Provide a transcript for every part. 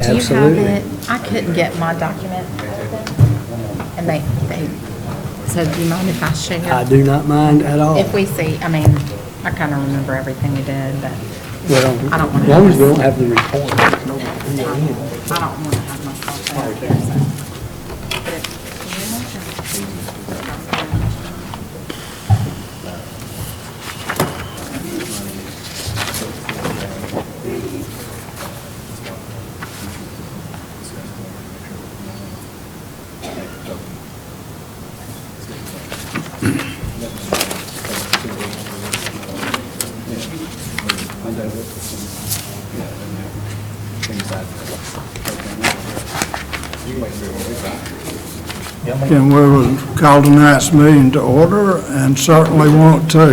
Do you have Absolutely. it? I couldn't get my document and they said, do you mind if I share? I do not mind at all. If we see, I mean, I kind of remember everything we did, but Well, I don't want as to. long as we don't have the report, there's no deal anyway. I don't want to have myself out there, so. But if you want to- And we will call tonight's meeting to order and certainly want to.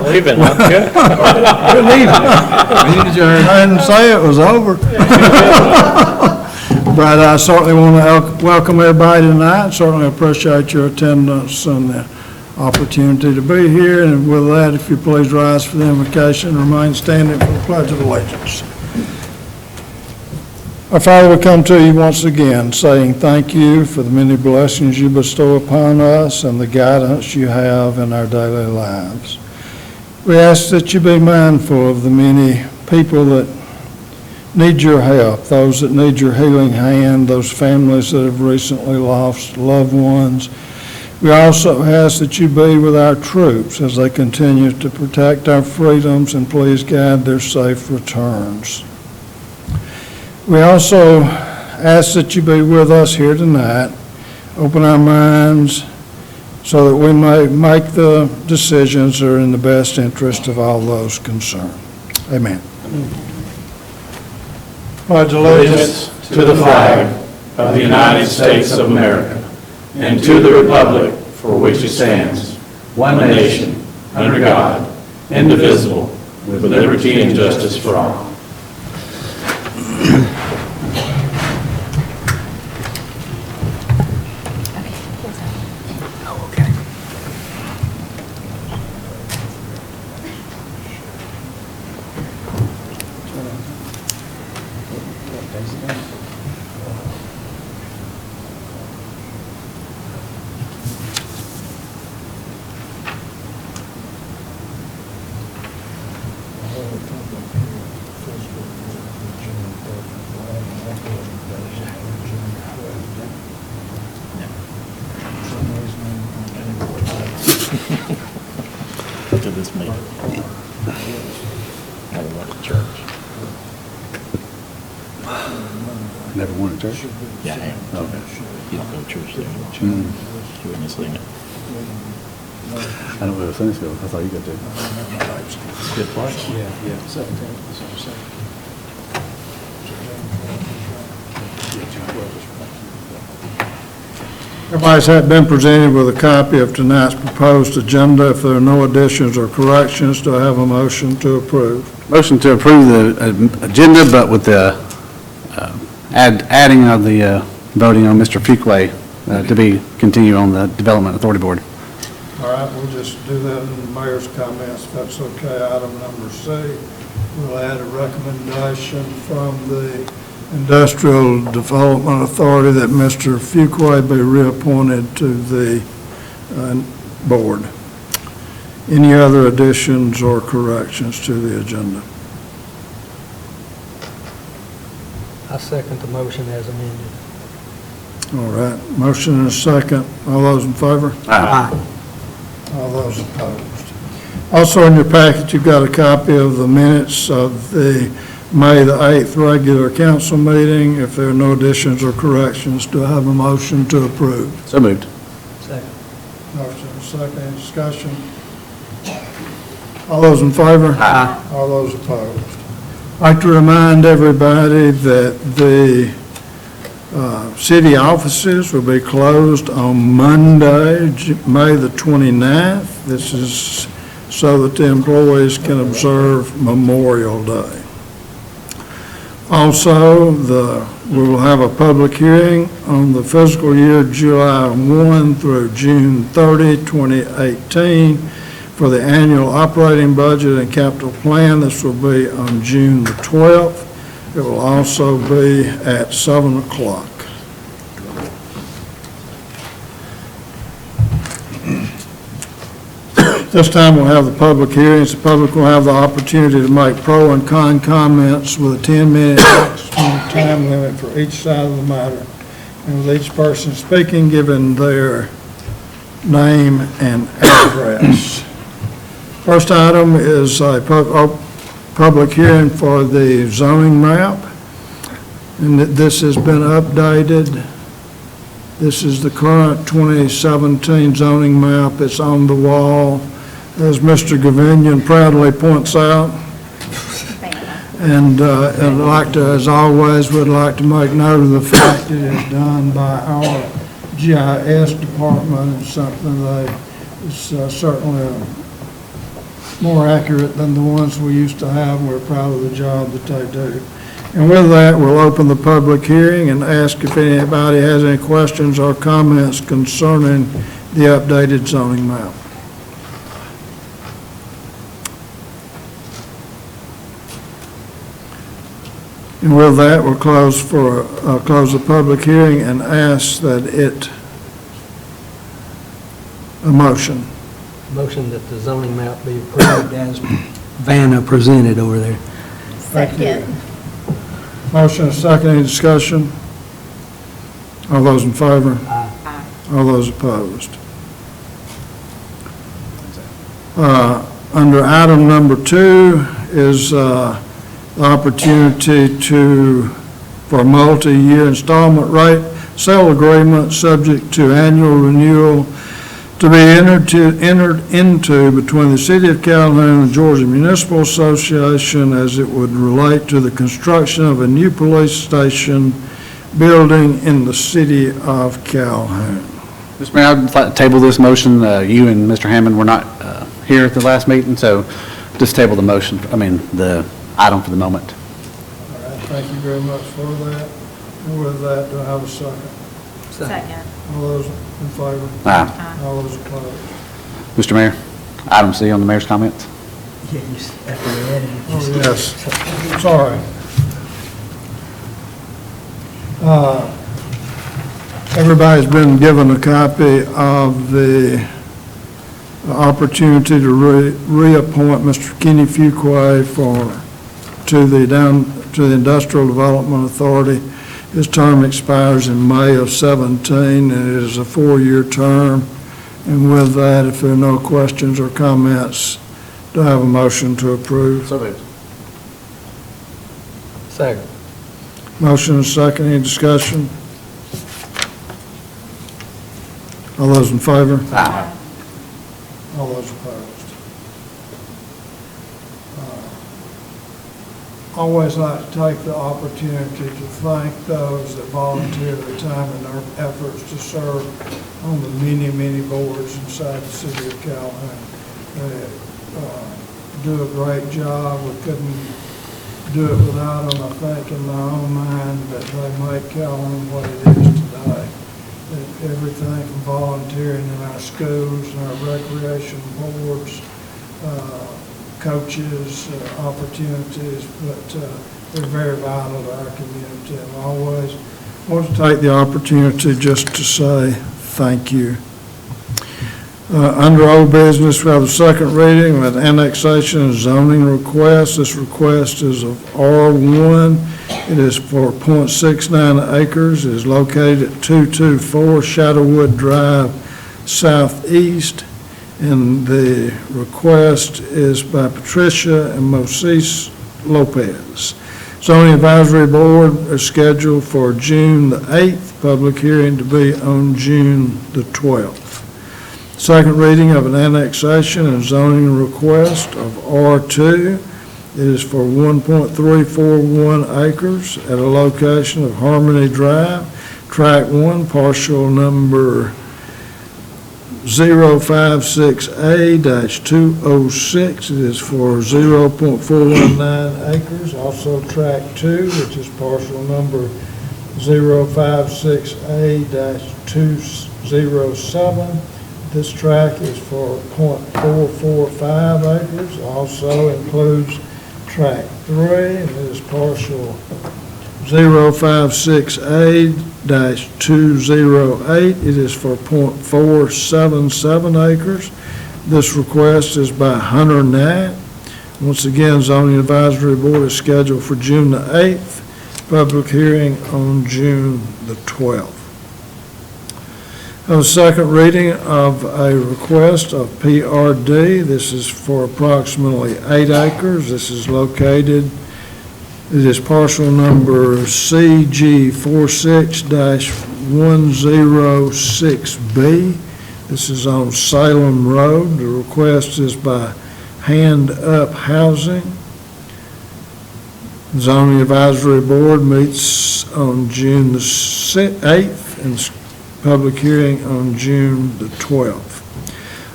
Leaving, huh? You're leaving. I didn't say it was over. But I certainly want to welcome everybody tonight. Certainly appreciate your attendance and the opportunity to be here. And with that, if you please rise for the invocation and remain standing for the Pledge of Allegiance. Our Father, we come to you once again saying thank you for the many blessings you bestow upon us and the guidance you have in our daily lives. We ask that you be mindful of the many people that need your help, those that need your healing hand, those families that have recently lost loved ones. We also ask that you be with our troops as they continue to protect our freedoms and please guide their safe returns. We also ask that you be with us here tonight, open our minds so that we may make the decisions that are in the best interest of all those concerned. Amen. Pledge allegiance Allegiance to the flag of the United States of America and to the republic for which it stands, one nation, under God, indivisible, with liberty and justice for all. To this meeting. Never went to church. Never went to church? Yeah, I am. Okay. You don't go to church there anymore. Mm. You wouldn't have seen it. I don't go to Sunday school. I thought you got to. It's a good place. Yeah. Everybody's been presented with a copy of tonight's proposed agenda. If there are no additions or corrections, do I have a motion to approve? Motion to approve the agenda, but with the adding of the voting on Mr. Fuqua to be continue on the Development Authority Board. All right, we'll just do that in the mayor's comments, if that's okay. Item number C, we'll add a recommendation from the Industrial Development Authority that Mr. Fuqua be reappointed to the board. Any other additions or corrections to the agenda? I second the motion as amended. All right, motion and a second. All those in favor? Aye. All those opposed. Also in your packet, you've got a copy of the minutes of the May the 8th regular council meeting. If there are no additions or corrections, do I have a motion to approve? So moved. Second. Motion and second, any discussion? All those in favor? Aye. All those opposed. I'd like to remind everybody that the city offices will be closed on Monday, May the 29th. This is so that the employees can observe Memorial Day. Also, we will have a public hearing on the fiscal year July 1 through June 30, 2018 for the annual operating budget and capital plan. This will be on June the 12th. It will also be at 7 o'clock. This time we'll have the public hearings. The public will have the opportunity to make pro and con comments with a 10-minute maximum time limit for each side of the matter, and with each person speaking given their name and address. First item is a public hearing for the zoning map, and this has been updated. This is the current 2017 zoning map. It's on the wall, as Mr. Gavinian proudly points out. And I'd like to, as always, would like to make note of the fact it is done by our GIS department. It's something that is certainly more accurate than the ones we used to have. We're proud of the job that they do. And with that, we'll open the public hearing and ask if anybody has any questions or comments concerning the updated zoning map. And with that, we'll close the public hearing and ask that a motion. Motion that the zoning map be approved as Vanna presented over there. Second. Motion is second. Any discussion? All those in favor? Aye. All those opposed? Under item number 2 is the opportunity for a multi-year installment rate sale agreement subject to annual renewal to be entered into between the City of Calhoun and Georgia Municipal Association as it would relate to the construction of a new police station building in the City of Calhoun. Mr. Mayor, I'd like to table this motion. You and Mr. Hammond were not here at the last meeting, so just table the item for the moment. All right, thank you very much for that. And with that, do I have a second? Second. All those in favor? Aye. All those opposed? Mr. Mayor, item C on the mayor's comments. Yeah, you after we added it. Oh, yes. Sorry. Everybody's been given a copy of the opportunity to reappoint Mr. Kenny Fuqua to the Industrial Development Authority. His term expires in May of 17, and it is a 4-year term. And with that, if there are no questions or comments, do I have a motion to approve? So moved. Second. Motion and second, any discussion? All those in favor? Aye. All those opposed? Always like to take the opportunity to thank those that volunteer their time and their efforts to serve on the many, many boards inside the City of Calhoun. They do a great job. We couldn't do it without them. I think in my own mind that they make Calhoun what it is today. Everything from volunteering in our schools and our recreation boards, coaches, opportunities, but they're very vital to our community. And I always want to take the opportunity just to say thank you. Under old business, we have the second reading with annexation and zoning request. This request is of R1. It is for .69 acres. It is located at 224 Shadowwood Drive Southeast. And the request is by Patricia and Moses Lopez. Zoning Advisory Board is scheduled for June the 8th, public hearing to be on June the 12th. Second reading of an annexation and zoning request of R2. It is for 1.341 acres at a location of Harmony Drive, Track 1, parcel number 056A-206. It is for 0.419 acres. Also Track 2, which is parcel number 056A-207. This track is for .445 acres. Also includes Track 3, and it is parcel 056A-208. It is for .477 acres. This request is by Hunter Knapp. Once again, zoning advisory board is scheduled for June the 8th, public hearing on June the 12th. A second reading of a request of PRD. This is for approximately 8 acres. This is located, it is parcel number CG46-106B. This is on Salem Road. The request is by Hand Up Housing. Zoning Advisory Board meets on June the 8th and public hearing on June the 12th.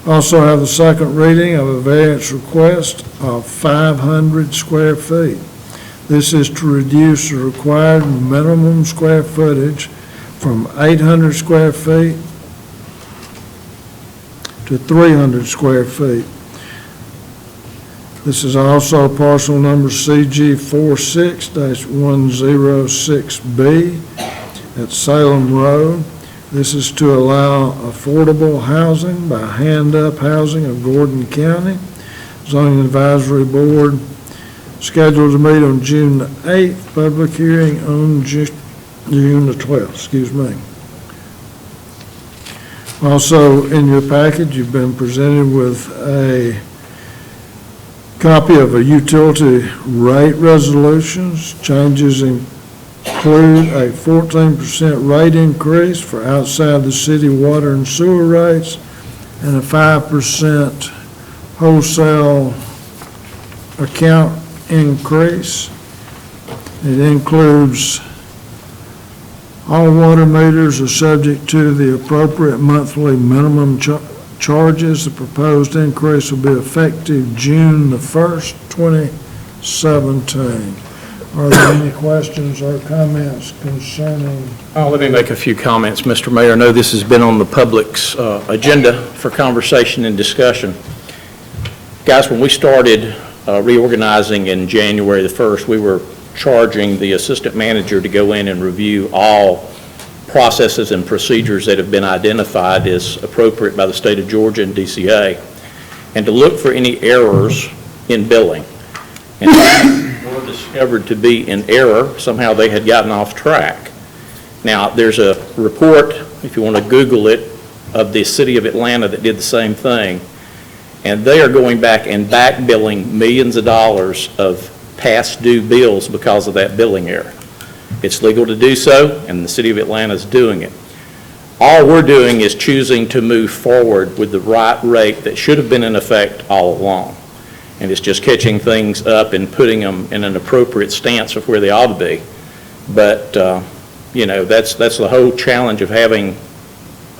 Also have the second reading of a variance request of 500 square feet. This is to reduce the required minimum square footage from 800 square feet to 300 square feet. This is also parcel number CG46-106B at Salem Road. This is to allow affordable housing by Hand Up Housing of Gordon County. Zoning Advisory Board scheduled to meet on June the 8th, public hearing on June the 12th, excuse me. Also, in your package, you've been presented with a copy of a utility rate resolutions. Changes include a 14% rate increase for outside the city water and sewer rates and a 5% wholesale account increase. It includes all water meters are subject to the appropriate monthly minimum charges. The proposed increase will be effective June the 1st, 2017. Are there any questions or comments concerning? Let me make a few comments, Mr. Mayor. I know this has been on the public's agenda for conversation and discussion. Guys, when we started reorganizing in January the 1st, we were charging the assistant manager to go in and review all processes and procedures that have been identified as appropriate by the state of Georgia and DCA, and to look for any errors in billing. And were discovered to be in error, somehow they had gotten off track. Now, there's a report, if you want to Google it, of the city of Atlanta that did the same thing, and they are going back and back billing millions of dollars of past due bills because of that billing error. It's legal to do so, and the city of Atlanta is doing it. All we're doing is choosing to move forward with the right rate that should have been in effect all along. And it's just catching things up and putting them in an appropriate stance of where they ought to be. But, you know, that's the whole challenge of having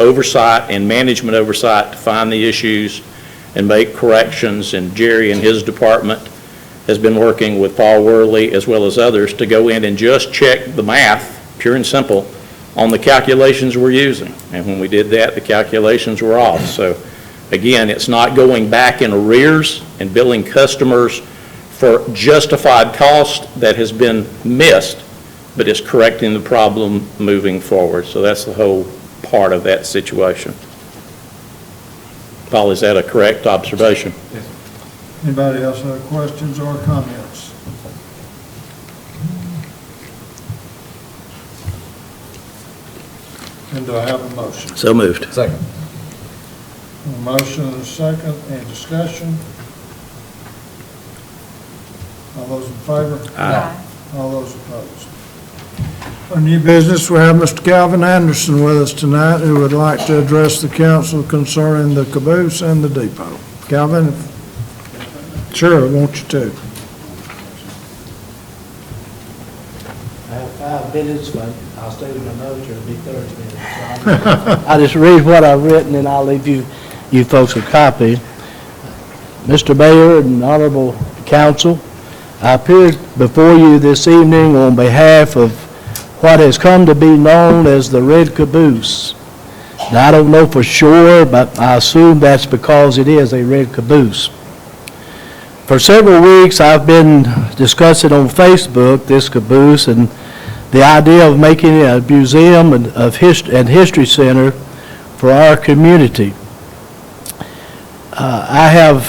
oversight and management oversight to find the issues and make corrections. And Jerry and his department has been working with Paul Worley as well as others to go in and just check the math, pure and simple, on the calculations we're using. And when we did that, the calculations were off. So again, it's not going back in arrears and billing customers for justified cost that has been missed, but it's correcting the problem moving forward. So that's the whole part of that situation. Paul, is that a correct observation? Yes. Anybody else have questions or comments? And do I have a motion? So moved. Second. A motion and a second, any discussion? All those in favor? Aye. All those opposed? On new business, we have Mr. Calvin Anderson with us tonight, who would like to address the council concerning the caboose and the depot. Calvin? Sure, I want you to. I have 5 minutes, but I'll stay with my notes, or it'll be 30 minutes. So I'll just read what I've written, and I'll leave you folks a copy. Mr. Mayor and Honorable Council, I appear before you this evening on behalf of what has come to be known as the Red Caboose. Now, I don't know for sure, but I assume that's because it is a red caboose. For several weeks, I've been discussing on Facebook this caboose and the idea of making it a museum and history center for our community. I've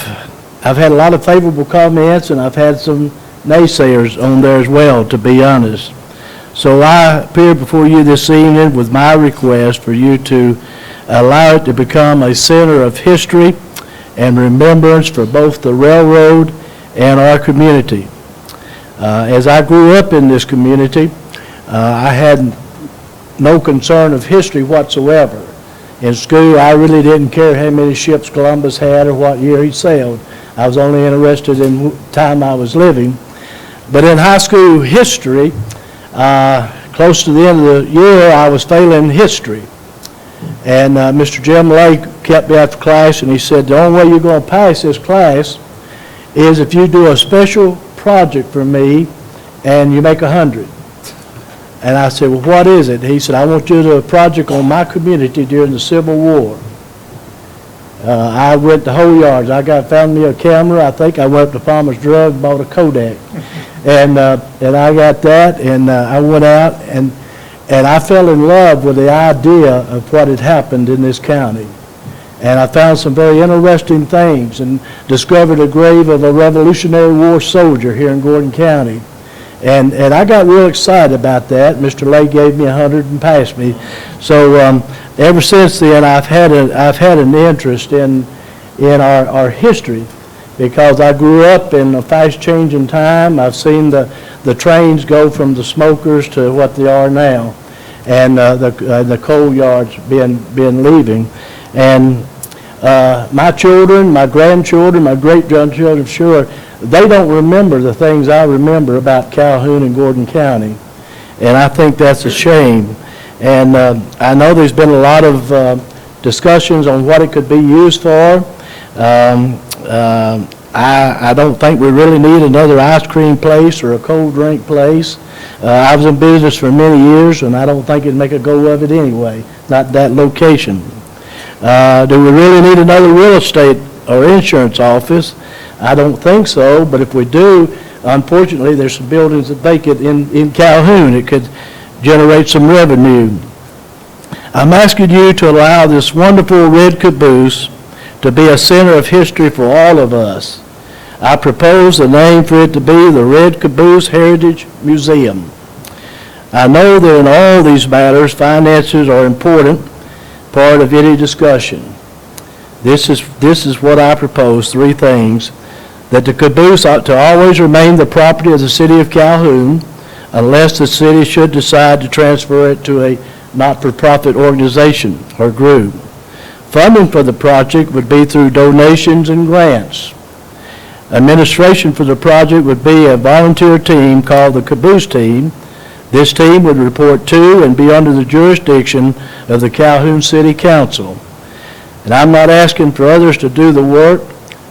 had a lot of favorable comments, and I've had some naysayers on there as well, to be honest. So I appear before you this evening with my request for you to allow it to become a center of history and remembrance for both the railroad and our community. As I grew up in this community, I had no concern of history whatsoever. In school, I really didn't care how many ships Columbus had or what year he sailed. I was only interested in the time I was living. But in high school history, close to the end of the year, I was failing history. And Mr. Jim Lake kept me after class, and he said, the only way you're going to pass this class is if you do a special project for me and you make 100. And I said, well, what is it? He said, I want you to do a project on my community during the Civil War. I went to whole yards. Found me a camera. I think I went to Farmer's Drug and bought a Kodak. And I got that, and I went out, and I fell in love with the idea of what had happened in this county. And I found some very interesting things and discovered a grave of a Revolutionary War soldier here in Gordon County. And I got real excited about that. Mr. Lay gave me 100 and passed me. So ever since then, I've had an interest in our history, because I grew up in a fast-changing time. I've seen the trains go from the smokers to what they are now, and the coal yards been leaving. And my children, my grandchildren, my great-grandchildren, sure, they don't remember the things I remember about Calhoun and Gordon County, and I think that's a shame. And I know there's been a lot of discussions on what it could be used for. I don't think we really need another ice cream place or a cold drink place. I was in business for many years, and I don't think it'd make a go of it anyway, not that location. Do we really need another real estate or insurance office? I don't think so, but if we do, unfortunately, there's some buildings that vacant in Calhoun. It could generate some revenue. I'm asking you to allow this wonderful red caboose to be a center of history for all of us. I propose the name for it to be the Red Caboose Heritage Museum. I know that in all these matters, finances are an important part of any discussion. This is what I propose, 3 things. That the caboose ought to always remain the property of the city of Calhoun, unless the city should decide to transfer it to a not-for-profit organization or group. Funding for the project would be through donations and grants. Administration for the project would be a volunteer team called the Caboose Team. This team would report to and be under the jurisdiction of the Calhoun City Council. And I'm not asking for others to do the work.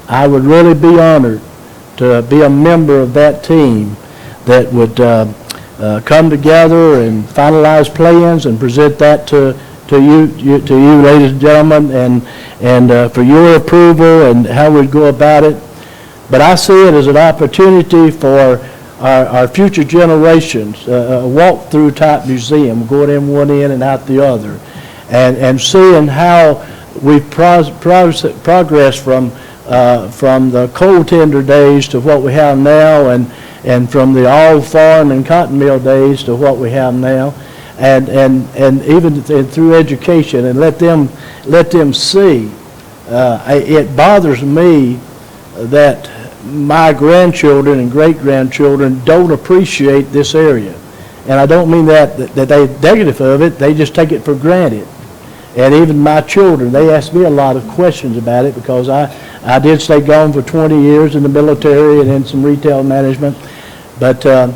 I would really be honored to be a member of that team that would come together and finalize plans and present that to you, ladies and gentlemen, and for your approval and how we'd go about it. But I see it as an opportunity for our future generations, a walk-through type museum, going in one end and out the other, and seeing how we've progressed from the coal tender days to what we have now, and from the all farm and cotton mill days to what we have now, and even through education, and let them see. It bothers me that my grandchildren and great-grandchildren don't appreciate this area. And I don't mean that they're negative of it, they just take it for granted. And even my children, they ask me a lot of questions about it, because I did stay gone for 20 years in the military and in some retail management. But and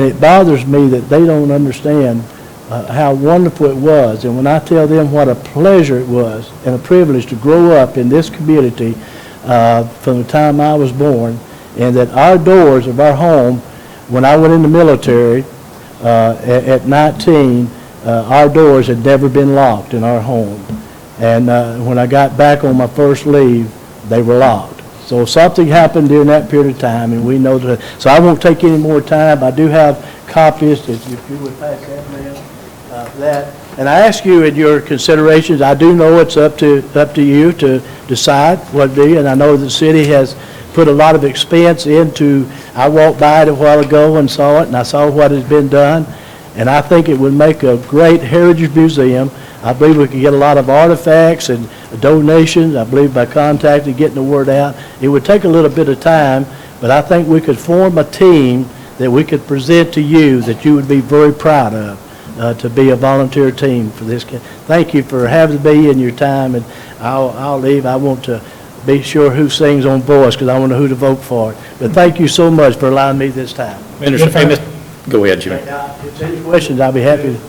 it bothers me that they don't understand how wonderful it was. And when I tell them what a pleasure it was and a privilege to grow up in this community from the time I was born, and that our doors of our home, when I went in the military at 19, our doors had never been locked in our home. And when I got back on my first leave, they were locked. So something happened during that period of time, and we know that. So I won't take any more time. I do have copies, if you would pass that, ma'am, that. And I ask you in your considerations, I do know it's up to you to decide what to do, and I know the city has put a lot of expense into, I walked by it a while ago and saw it, and I saw what has been done, and I think it would make a great heritage museum. I believe we could get a lot of artifacts and donations. I believe by contacting, getting the word out. It would take a little bit of time, but I think we could form a team that we could present to you that you would be very proud of, to be a volunteer team for this. Thank you for having me and your time, and I'll leave. I want to be sure who sings on voice because I want to know who to vote for. But thank you so much for allowing me this time. Minister, hey, go ahead, Jimmy. If there's any questions, I'll be happy to.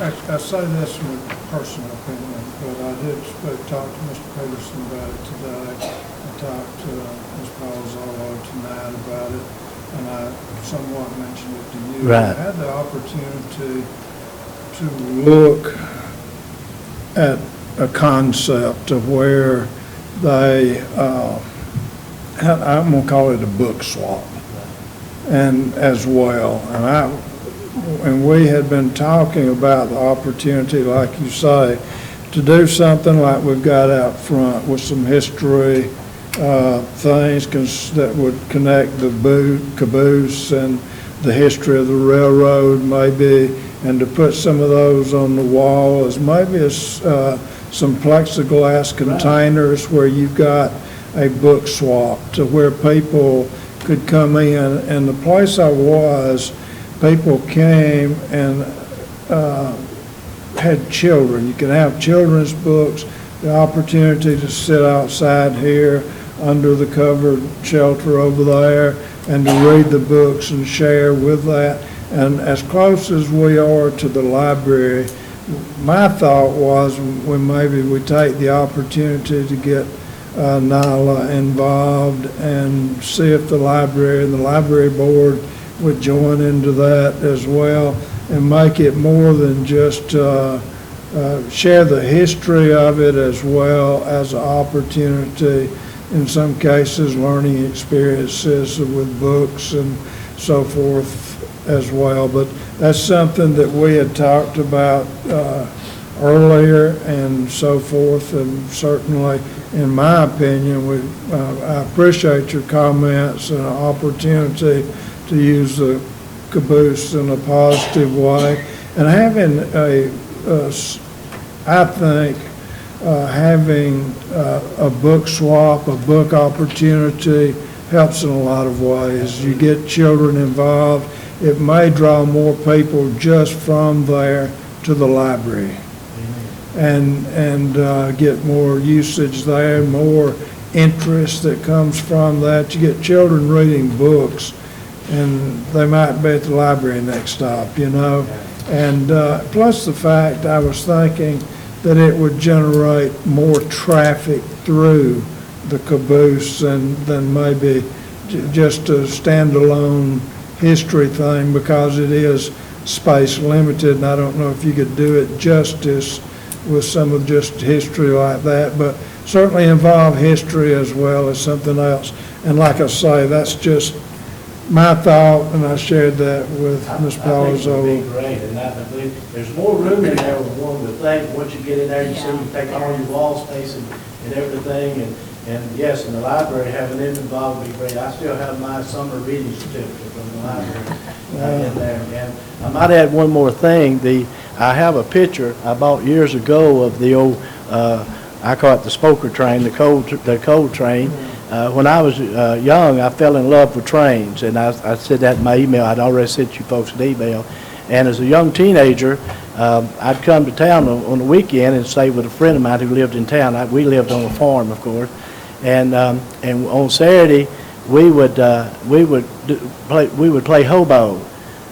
I say this with personal opinion, but I did talk to Mr. Peterson about it today. I talked to Ms. Palazzolo tonight about it, and I somewhat mentioned it to you. Right. I had the opportunity to look at a concept of where they, I'm going to call it a book swap, and as well. And we had been talking about the opportunity, like you say, to do something like we've got out front with some history things that would connect the caboose and the history of the railroad maybe, and to put some of those on the wall as maybe as some plexiglass containers where you've got a book swap to where people could come in. And the place I was, people came and had children. You can have children's books, the opportunity to sit outside here under the covered shelter over there and to read the books and share with that. And as close as we are to the library, my thought was when maybe we take the opportunity to get NYLA involved and see if the library and the library board would join into that as well and make it more than just share the history of it as well as an opportunity, in some cases, learning experiences with books and so forth as well. But that's something that we had talked about earlier and so forth, and certainly, in my opinion, I appreciate your comments and an opportunity to use the caboose in a positive way. And having I think having a book swap, a book opportunity helps in a lot of ways. You get children involved. It may draw more people just from there to the library and get more usage there, more interest that comes from that. You get children reading books, and they might be at the library next stop, you know. And plus the fact, I was thinking that it would generate more traffic through the caboose than maybe just a standalone history thing, because it is space limited, and I don't know if you could do it justice with some of just history like that, but certainly involve history as well as something else. And like I say, that's just my thought, and I shared that with Ms. Palazzolo. I think it would be great, and I believe there's more room in there with one would think. Once you get in there, you see you take all your wall space and everything, and yes, in the library, having them involved would be great. I still have my summer reading certificate from the library in there. And I might add one more thing. I have a picture I bought years ago of the old, I call it the smoker train, the coal train. When I was young, I fell in love with trains, and I said that in my email. I'd already sent you folks an email. And as a young teenager, I'd come to town on the weekend and stay with a friend of mine who lived in town. We lived on a farm, of course. And on Saturday, we would play hobo,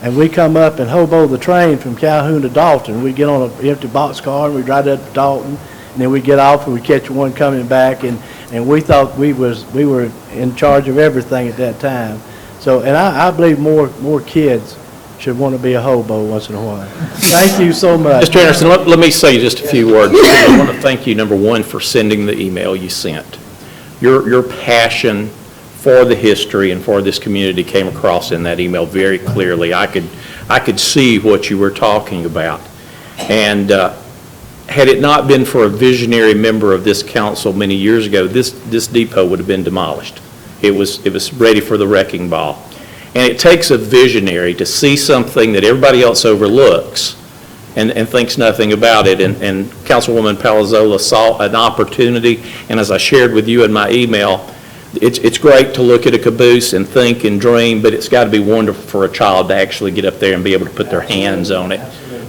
and we come up and hobo the train from Calhoun to Dalton. We'd get on an empty boxcar and we'd ride up to Dalton, and then we'd get off and we'd catch one coming back, and we thought we were in charge of everything at that time. So, and I believe more kids should want to be a hobo once in a while. Thank you so much. Mr. Anderson, let me say just a few words. I want to thank you, number one, for sending the email you sent. your passion for the history and for this community came across in that email very clearly. I could see what you were talking about. And had it not been for a visionary member of this council many years ago, this depot would have been demolished. It was ready for the wrecking ball. And it takes a visionary to see something that everybody else overlooks and thinks nothing about it. And Councilwoman Palazzolo saw an opportunity, and as I shared with you in my email, it's great to look at a caboose and think and dream, but it's got to be wonderful for a child to actually get up there and be able to put their hands on it.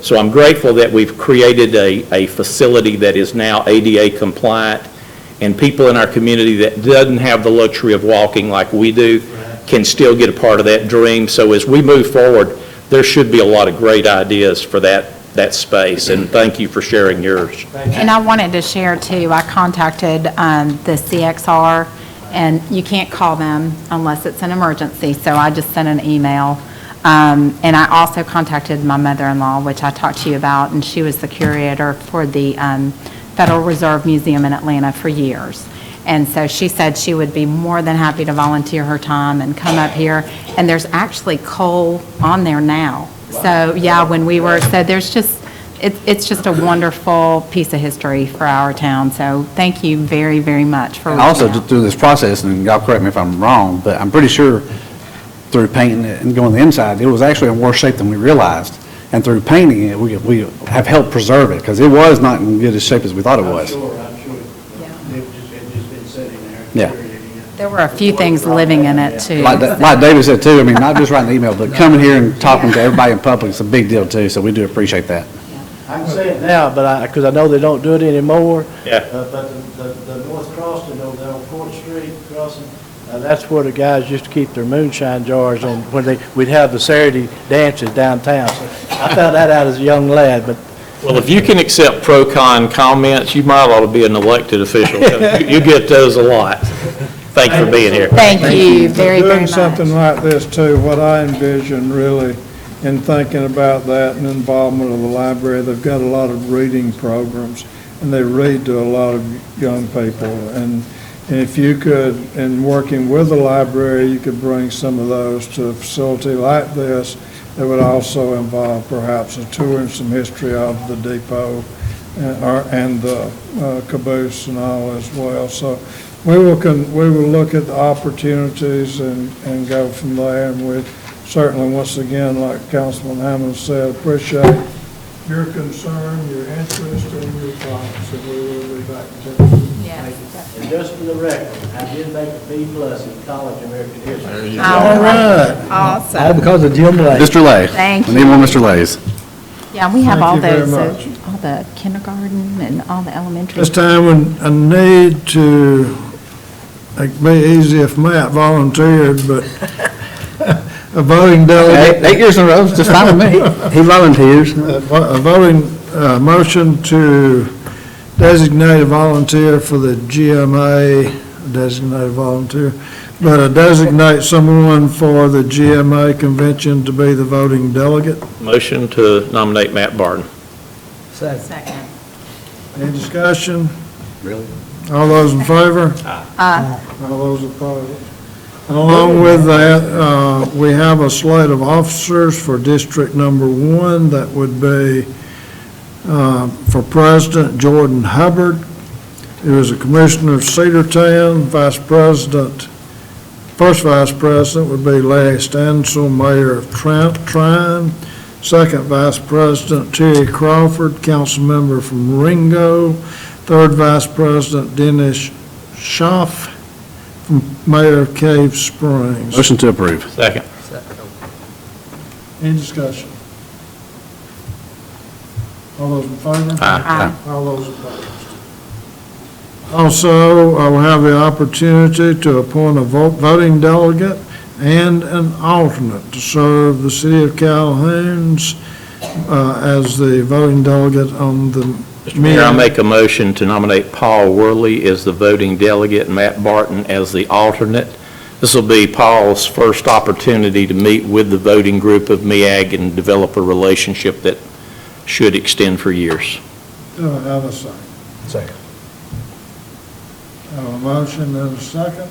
So I'm grateful that we've created a facility that is now ADA compliant, and people in our community that doesn't have the luxury of walking like we do can still get a part of that dream. So as we move forward, there should be a lot of great ideas for that space, and thank you for sharing yours. And I wanted to share too, I contacted the CXR, and you can't call them unless it's an emergency, so I just sent an email. And I also contacted my mother-in-law, which I talked to you about, and she was the curator for the Federal Reserve Museum in Atlanta for years. And so she said she would be more than happy to volunteer her time and come up here. And there's actually coal on there now. So, yeah, so there's just, it's just a wonderful piece of history for our town. So thank you very, very much for reaching Also, out. through this process, and y'all correct me if I'm wrong, but I'm pretty sure through painting it and going the inside, it was actually in worse shape than we realized. And through painting it, we have helped preserve it, because it was not in good as shape as we thought it was. I'm sure. Yeah. It's just been sitting there. Yeah. There were a few things living in it too. Like David said too, I mean, not just writing the email, but coming here and talking to everybody in public is a big deal too, so we do appreciate that. I can say it now, but because I know they don't do it anymore. Yeah. But the North Crossing over there on Court Street crossing, that's where the guys used to keep their moonshine jars on when we'd have the Saturday dances downtown. So I found that out as a young lad, but Well, if you can accept pro-con comments, you might ought to be an elected official. You get those a lot. Thanks for being here. Thank you very, very Doing much. something like this too, what I envision really in thinking about that and involvement of the library, they've got a lot of reading programs, and they read to a lot of young people. And if you could, in working with the library, you could bring some of those to a facility like this that would also involve perhaps a tour and some history of the depot and the caboose and all as well. So we will look at the opportunities and go from there. And we certainly, once again, like Councilman Hammond said, appreciate your concern, your interest, and your thoughts, and we will be back to you. Yes. and just for the record, I did make a B+ in college American history. All right. Awesome. because of Jim Blake. Mr. Lay. Thank I need more Mr. Lays. Yeah, we have Thank all you very those, much. all the kindergarten and all the elementary. This time, I need to, it'd be easy if Matt volunteered, but a voting delegate. 8 years in a row, is just fine with me. He volunteers. A voting motion to designate a volunteer for the GMA, designate a volunteer, but designate someone for the GMA convention to be the voting delegate. Motion to nominate Matt Barton. Second. Any discussion? Really? All those in favor? All those opposed? And along with that, we have a slate of officers for District Number 1. That would be for President Jordan Hubbard, who is a Commissioner of Cedartown. Vice President, first Vice President would be Larry Stansel, Mayor of Trine. Second Vice President Terry Crawford, Council Member from Ringo. Third Vice President Dennis Schaff, Mayor of Cave Springs. Motion to approve. Second. Any discussion? All those in favor? Aye. All those opposed? Also, I will have the opportunity to appoint a voting delegate and an alternate to serve the city of Calhoun's as the voting delegate on the Mr. Mayor, I make a motion to nominate Paul Worley as the voting delegate and Matt Barton as the alternate. This will be Paul's first opportunity to meet with the voting group of MEAG and develop a relationship that should extend for years. Do I have a second? Second. Have a motion and a second.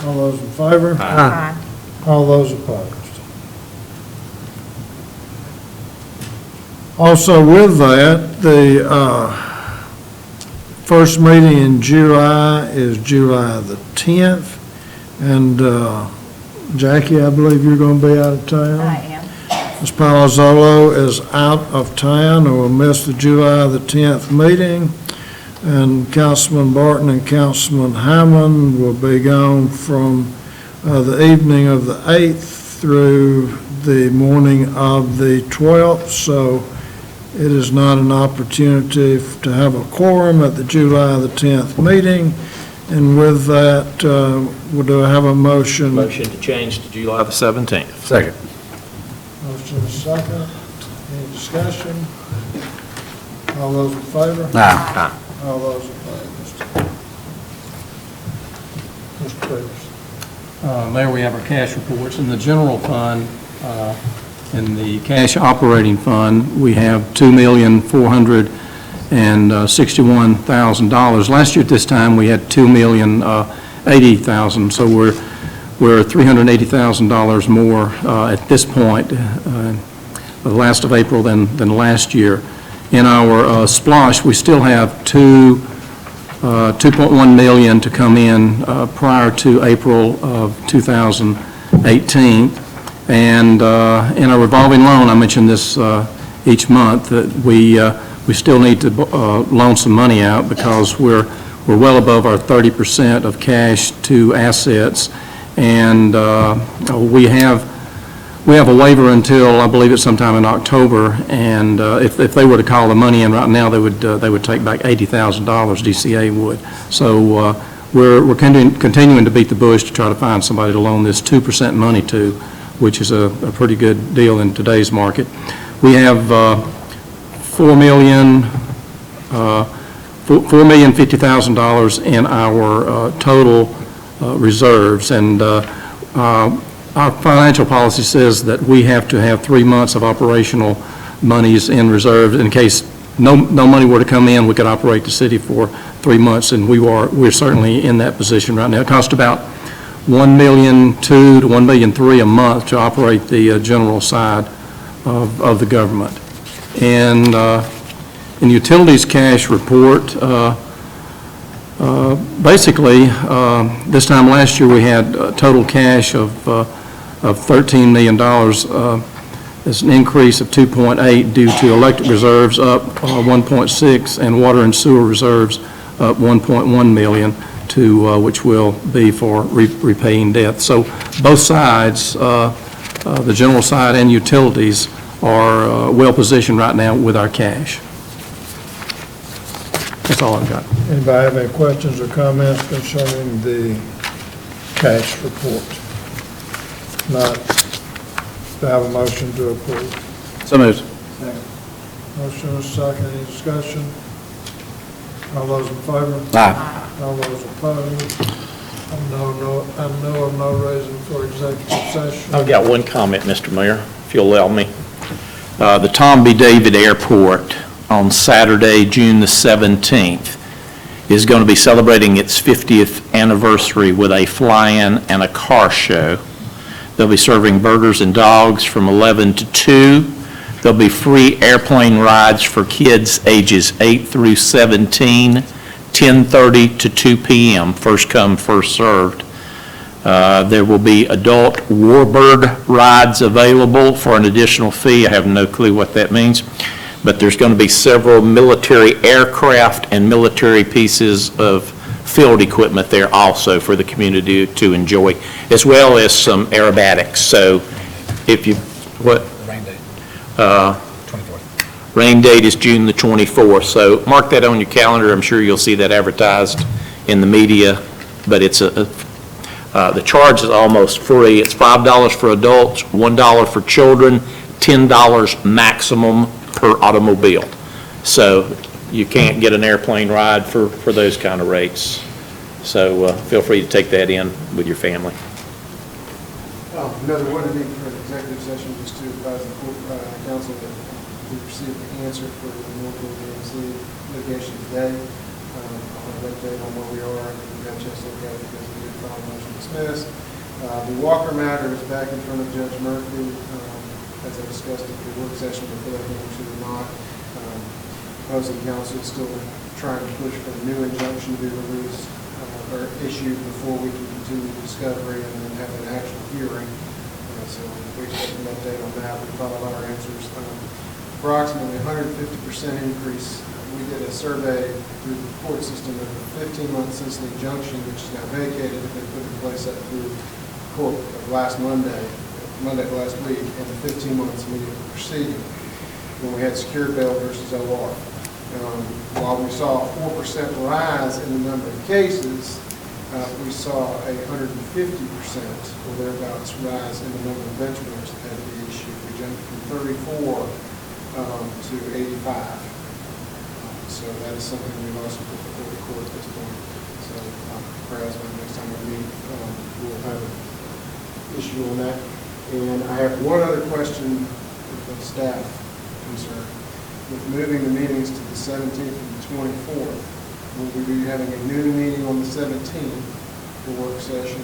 All those in favor? Aye. All those opposed? Also with that, the first meeting in July is July the 10th. And Jackie, I believe you're going to be out of town? I am. Ms. Palazzolo is out of town and will miss the July the 10th meeting. And Councilman Barton and Councilman Hammond will be gone from the evening of the 8th through the morning of the 12th. So it is not an opportunity to have a quorum at the July the 10th meeting. And with that, do I have a motion? Motion to change to July the 17th. Second. Motion second. Any discussion? All those in favor? Aye. All those opposed? Mr. Peters. Mayor, we have our cash reports. In the general fund, in the cash operating fund, we have $2,461,000. Last year at this time, we had $2,080,000, so we're $380,000 more at this point, the last of April than last year. In our splosh, we still have $2.1 million to come in prior to April of 2018. And in our revolving loan, I mentioned this each month, that we still need to loan some money out because we're well above our 30% of cash to assets. And we have a waiver until, I believe it's sometime in October, and if they were to call the money in right now, they would take back $80,000, DCA would. So we're continuing to beat the bush to try to find somebody to loan this 2% money to, which is a pretty good deal in today's market. We have $4,050,000 in our total reserves, and our financial policy says that we have to have 3 months of operational monies in reserve. In case no money were to come in, we could operate the city for 3 months, and we're certainly in that position right now. It costs about $1,200,000 to $1,300,000 a month to operate the general side of the government. And in the utilities cash report, basically, this time last year we had total cash of $13 million. It's an increase of 2.8 due to electric reserves up 1.6 and water and sewer reserves up 1.1 million to which will be for repaying debt. So both sides, the general side and utilities, are well positioned right now with our cash. That's all I've got. Anybody have any questions or comments concerning the cash report? Not, to have a motion to approve. So moved. Motion is second, any discussion? All those in favor? Aye. All those opposed? I know of no reason for executive session. I've got one comment, Mr. Mayor, if you'll allow me. The Tom B. David Airport on Saturday, June the 17th, is going to be celebrating its 50th anniversary with a fly-in and a car show. They'll be serving burgers and dogs from 11 to 2. There'll be free airplane rides for kids ages 8 through 17, 10:30 to 2 p.m., first come, first served. There will be adult warbird rides available for an additional fee. I have no clue what that means. But there's going to be several military aircraft and military pieces of field equipment there also for the community to enjoy, as well as some aerobatics. So if you, what? Rain date. 24th. Rain date is June the 24th. So mark that on your calendar. I'm sure you'll see that advertised in the media. But it's the charge is almost free. It's $5 for adults, $1 for children, $10 maximum per automobile. So you can't get an airplane ride for those kind of rates. So feel free to take that in with your family. Another one, I think, for an executive session, just to advise the council that we received the answer for the North Louisiana litigation today. I'll update on where we are, and we got a chance to look at it because we did file a motion to dismiss. The Walker matter is back in front of Judge Murphy, as I discussed at the work session before, which is not. Opposing counsel is still trying to push for a new injunction to be released or issued before we can continue discovery and then have an actual hearing. So we expect an update on that. We filed our answers. Approximately 150% increase. We did a survey through the court system of 15 months since the injunction, which is now vacated, that they put in place up through court of last Monday of last week, and the 15 months immediately preceding, when we had secured bail versus OR. While we saw a 4% rise in the number of cases, we saw a 150% or thereabouts rise in the number of benchmarks that had to be issued. We jumped from 34 to 85. So that is something we've also put before the court at this point. So perhaps by the next time we meet, we'll have an issue on that. And I have one other question with the staff concern. With moving the meetings to the 17th and the 24th, will we be having a new meeting on the 17th for work session?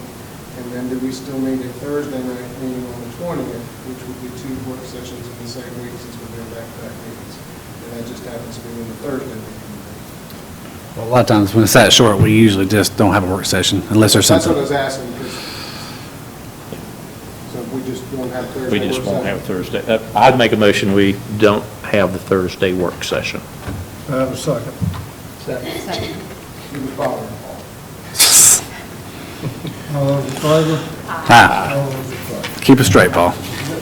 And then do we still need a Thursday night meeting on the 20th, which would be 2 work sessions in the same week since we're doing back-to-back meetings? And that just happens to be on the Thursday meeting. Well, a lot of times when it's that short, we usually just don't have a work session unless there's That's something. what I was asking, because, so we just won't have Thursday. We just work won't have session? Thursday. I'd make a motion, we don't have the Thursday work session. I have a second. You would follow. All those in favor? Ah, All those opposed? keep it straight, Paul.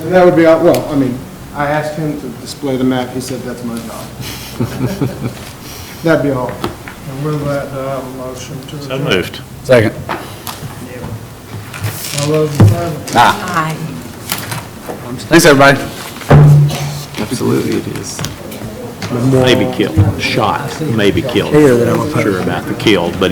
And that would be, well, I mean, I asked him to display the map, he said that's my job. That'd be all. And with that, do I have a motion to So adjourn? moved. Second. All those in favor? Aye. Thanks, everybody. Absolutely it is. Maybe killed, shot, maybe killed. Sure about the killed, but